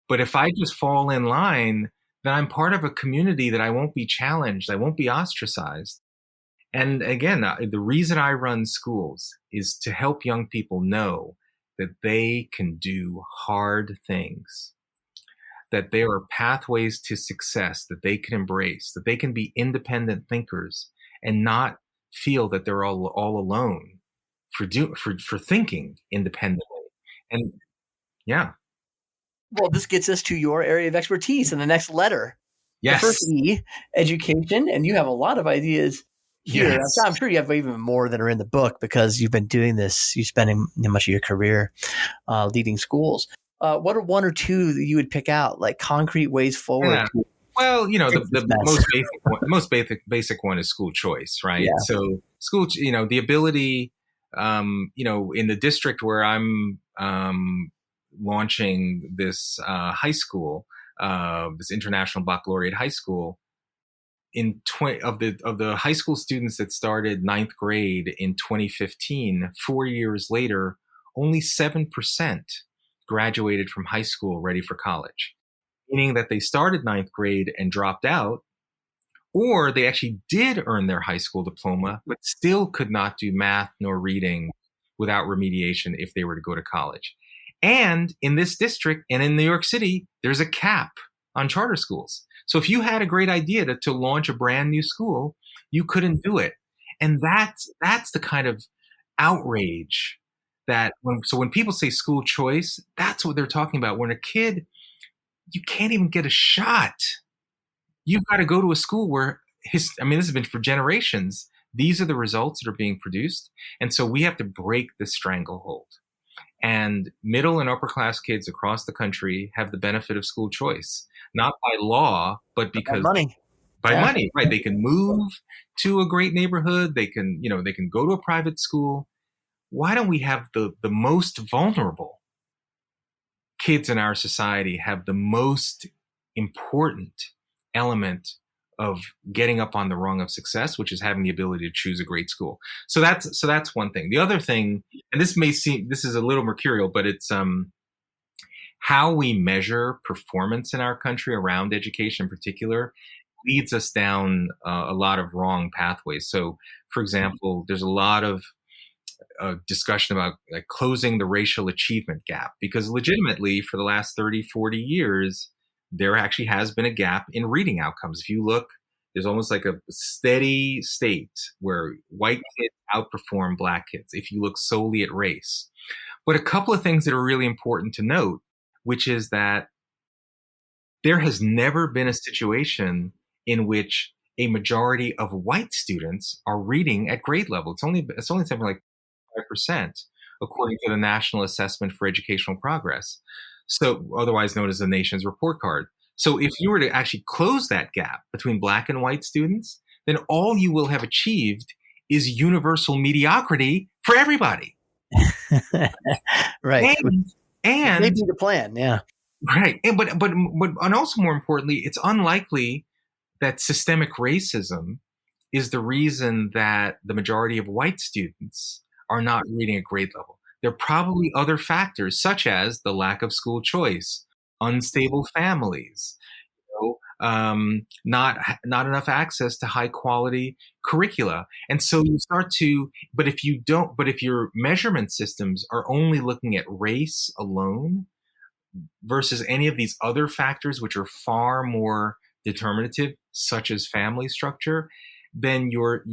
But if I just fall in line, then I'm part of a community that I won't be challenged, I won't be ostracized. And again, the reason I run schools is to help young people know that they can do hard things, that there are pathways to success that they can embrace, that they can be independent thinkers and not feel that they're all alone for thinking independently. And yeah. Well, this gets us to your area of expertise in the next letter. Yes. The first E, education, and you have a lot of ideas here. Yes. I'm sure you have even more that are in the book because you've been doing this. You're spending much of your career leading schools. What are one or two that you would pick out, like concrete ways forward? Yeah. Well, the most basic one is school choice, right? Yeah. So school, the ability, in the district where I'm launching this high school, this international baccalaureate high school. Of the high school students that started ninth grade in 2015, 4 years later, only 7% graduated from high school ready for college, meaning that they started ninth grade and dropped out, or they actually did earn their high school diploma, but still could not do math nor reading without remediation if they were to go to college. And in this district and in New York City, there's a cap on charter schools. So if you had a great idea to launch a brand new school, you couldn't do it. And that's the kind of outrage that when people say school choice, that's what they're talking about. When a kid, you can't even get a shot. You've got to go to a school where this has been for generations. These are the results that are being produced. And so we have to break the stranglehold. And middle and upper class kids across the country have the benefit of school choice, not by law, but because money. Money, right? They can move to a great neighborhood. They can go to a private school. Why don't we have the most vulnerable kids in our society have the most important element of getting up on the rung of success, which is having the ability to choose a great school. So that's one thing. The other thing, and this is a little mercurial, but it's how we measure performance in our country around education in particular leads us down a lot of wrong pathways. So, for example, there's a lot of discussion about like closing the racial achievement gap, because legitimately for the last 30, 40 years, there actually has been a gap in reading outcomes. If you look, there's almost like a steady state where white kids outperform Black kids if you look solely at race. But a couple of things that are really important to note, which is that there has never been a situation in which a majority of white students are reading at grade level. It's only something like 5%, according to the National Assessment for Educational Progress, so otherwise known as the nation's report card. So if you were to actually close that gap between Black and white students, then all you will have achieved is universal mediocrity for everybody. Right. And maybe the plan, yeah. Right. And also more importantly, it's unlikely that systemic racism is the reason that the majority of white students are not reading at grade level. There are probably other factors, such as the lack of school choice, unstable families, not enough access to high quality curricula. And so you start to, but if your measurement systems are only looking at race alone versus any of these other factors, which are far more determinative, such as family structure, then your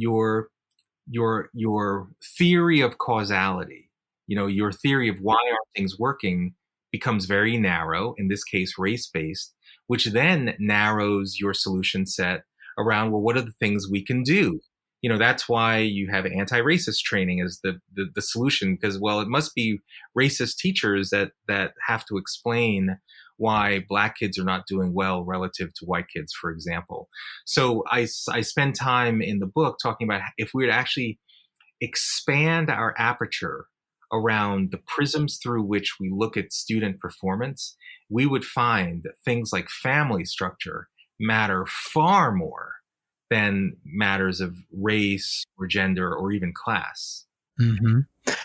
theory of causality, your theory of why aren't things working becomes very narrow, in this case, race-based, which then narrows your solution set around, well, what are the things we can do? That's why you have anti-racist training as the solution, because, well, it must be racist teachers that have to explain why Black kids are not doing well relative to white kids, for example. So I spend time in the book talking about if we were to actually expand our aperture around the prisms through which we look at student performance, we would find that things like family structure matter far more than matters of race or gender or even class. Mm-hmm.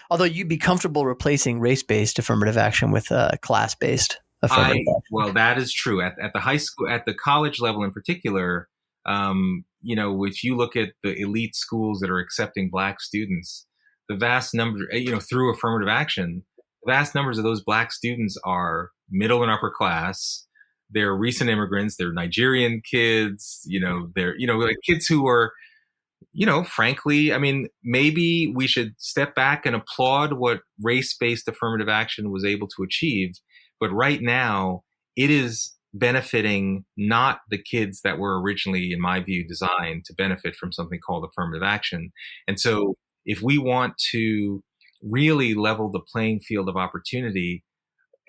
Although you'd be comfortable replacing race-based affirmative action with class-based affirmative action. Well, that is true. At the high school, at the college level in particular, if you look at the elite schools that are accepting Black students, the vast number, through affirmative action, the vast numbers of those Black students are middle and upper class. They're recent immigrants. They're Nigerian kids. They're like kids who are, frankly, maybe we should step back and applaud what race-based affirmative action was able to achieve. But right now, it is benefiting not the kids that were originally, in my view, designed to benefit from something called affirmative action. And so if we want to really level the playing field of opportunity,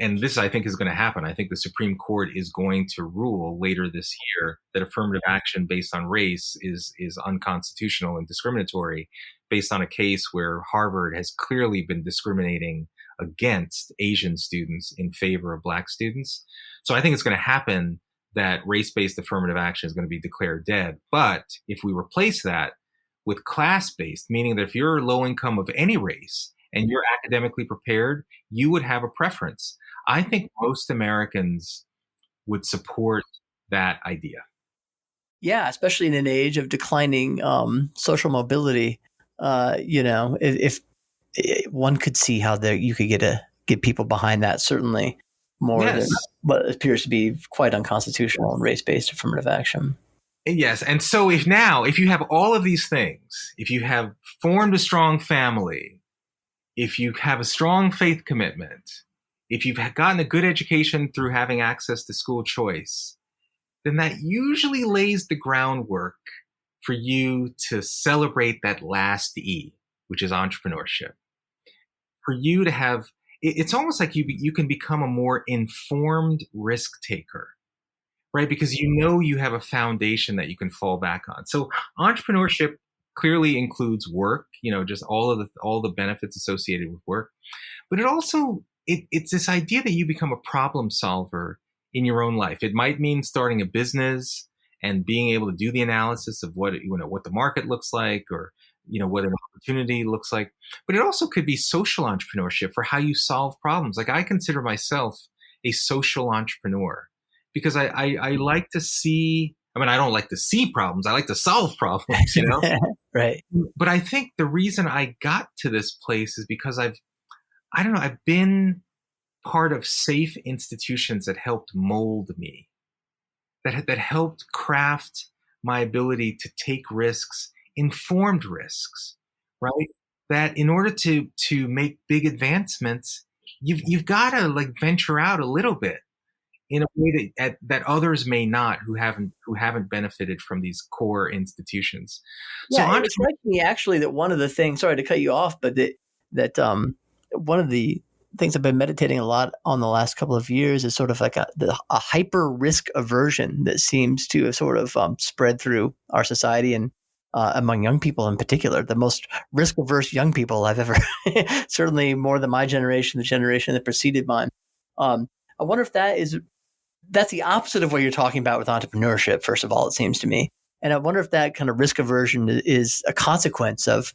and this, I think, is going to happen. I think the Supreme Court is going to rule later this year that affirmative action based on race is unconstitutional and discriminatory, based on a case where Harvard has clearly been discriminating against Asian students in favor of Black students. So I think it's going to happen that race-based affirmative action is going to be declared dead. But if we replace that with class-based, meaning that if you're low income of any race and you're academically prepared, you would have a preference. I think most Americans would support that idea. Yeah, especially in an age of declining social mobility. If one could see how you could get people behind that, certainly. more than Yes. what appears to be quite unconstitutional and race-based affirmative action. Yes. And so if you have all of these things, if you have formed a strong family, if you have a strong faith commitment, if you've gotten a good education through having access to school choice, then that usually lays the groundwork for you to celebrate that last E, which is entrepreneurship. For you to have, it's almost like you can become a more informed risk taker, right? Because you have a foundation that you can fall back on. So entrepreneurship clearly includes work, just all the benefits associated with work, but it also it's this idea that you become a problem solver in your own life. It might mean starting a business and being able to do the analysis of what the market looks like, or what an opportunity looks like. But it also could be social entrepreneurship for how you solve problems. Like, I consider myself a social entrepreneur because I like to see. I mean, I don't like to see problems. I like to solve problems. Right. But I think the reason I got to this place is because I've been part of safe institutions that helped mold me, that helped craft my ability to take risks, informed risks, right? That in order to make big advancements, you've got to venture out a little bit in a way that others may not, who haven't benefited from these core institutions. Yeah, it strikes me actually that one of the things, sorry to cut you off, but that one of the things I've been meditating a lot on the last couple of years is sort of like a hyper risk aversion that seems to have sort of spread through our society and among young people in particular. The most risk averse young people I've ever, certainly more than my generation, the generation that preceded mine. I wonder if that's the opposite of what you're talking about with entrepreneurship, first of all, it seems to me. And I wonder if that kind of risk aversion is a consequence of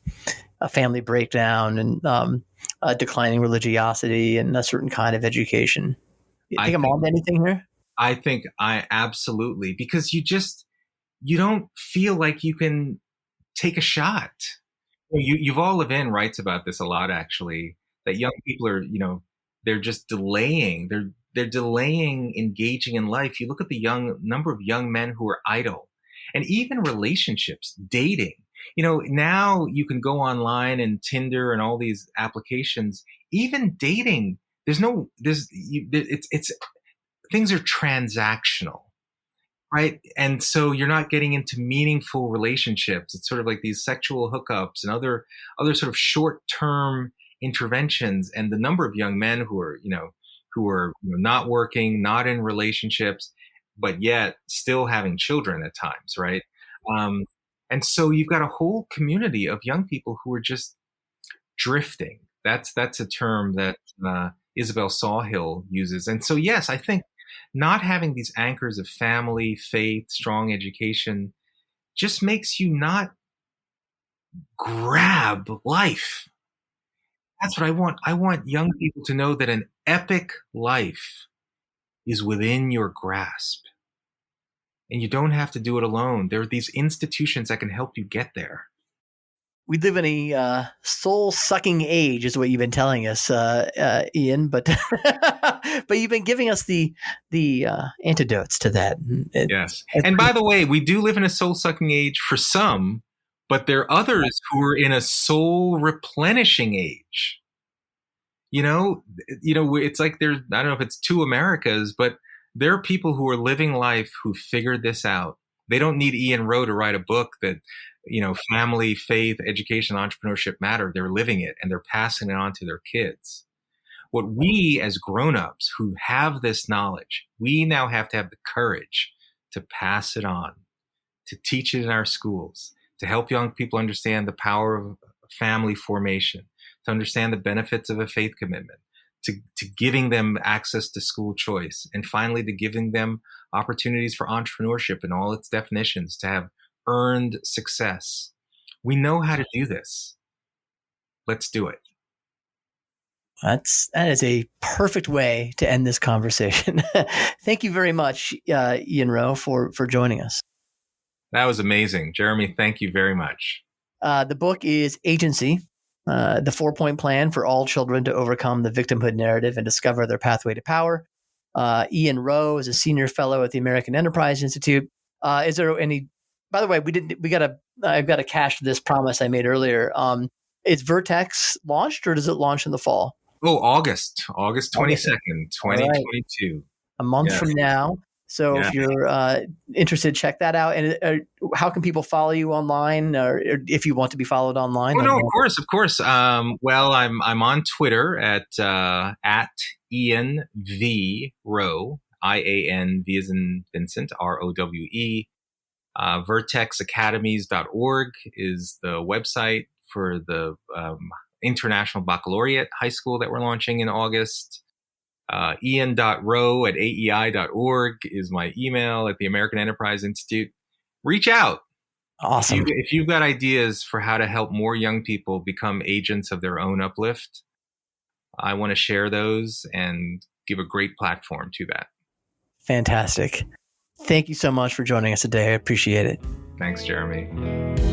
a family breakdown and declining religiosity and a certain kind of education. You think I'm on to anything here? I think I absolutely, because you don't feel like you can take a shot. Yuval Levin writes about this a lot, actually, that young people are, they're just delaying. They're delaying engaging in life. You look at the number of young men who are idle, and even relationships, dating. Now you can go online and Tinder and all these applications. Even dating, it's things are transactional, right? And so you're not getting into meaningful relationships. It's sort of like these sexual hookups and other sort of short-term interventions. And the number of young men who are not working, not in relationships, but yet still having children at times, right? And so you've got a whole community of young people who are just drifting. That's a term that Isabel Sawhill uses. And so, yes, I think not having these anchors of family, faith, strong education just makes you not grab life. That's what I want. I want young people to know that an epic life is within your grasp. And you don't have to do it alone. There are these institutions that can help you get there. We live in a soul-sucking age, is what you've been telling us, Ian. But but you've been giving us the antidotes to that. Yes. And by the way, we do live in a soul-sucking age for some, but there are others who are in a soul-replenishing age. It's like I don't know if it's two Americas, but there are people who are living life who figured this out. They don't need Ian Rowe to write a book that, family, faith, education, entrepreneurship matter. They're living it and they're passing it on to their kids. What we as grownups who have this knowledge, we now have to have the courage to pass it on, to teach it in our schools, to help young people understand the power of family formation, to understand the benefits of a faith commitment, to giving them access to school choice, and finally to giving them opportunities for entrepreneurship in all its definitions, to have earned success. We know how to do this. Let's do it. That is a perfect way to end this conversation. Thank you very much, Ian Rowe, for joining us. That was amazing. Jeremy, thank you very much. The book is Agency, the 4-point plan for all children to overcome the victimhood narrative and discover their pathway to power. Ian Rowe is a senior fellow at the American Enterprise Institute. Is there any? By the way, I've got to cash this promise I made earlier. Is Vertex launched, or does it launch in the fall? Oh, August 22nd, 2022. Right. A month from now. So if you're interested, check that out. And how can people follow you online, or if you want to be followed online? Oh, no, of course. Well, I'm on Twitter at Ian V Rowe, IAN V as in Vincent, ROWE. Vertexacademies.org is the website for the International Baccalaureate High School that we're launching in August. Ian.rowe@aei.org is my email at the American Enterprise Institute. Reach out. Awesome. If you've got ideas for how to help more young people become agents of their own uplift, I want to share those and give a great platform to that. Fantastic. Thank you so much for joining us today. I appreciate it. Thanks, Jeremy.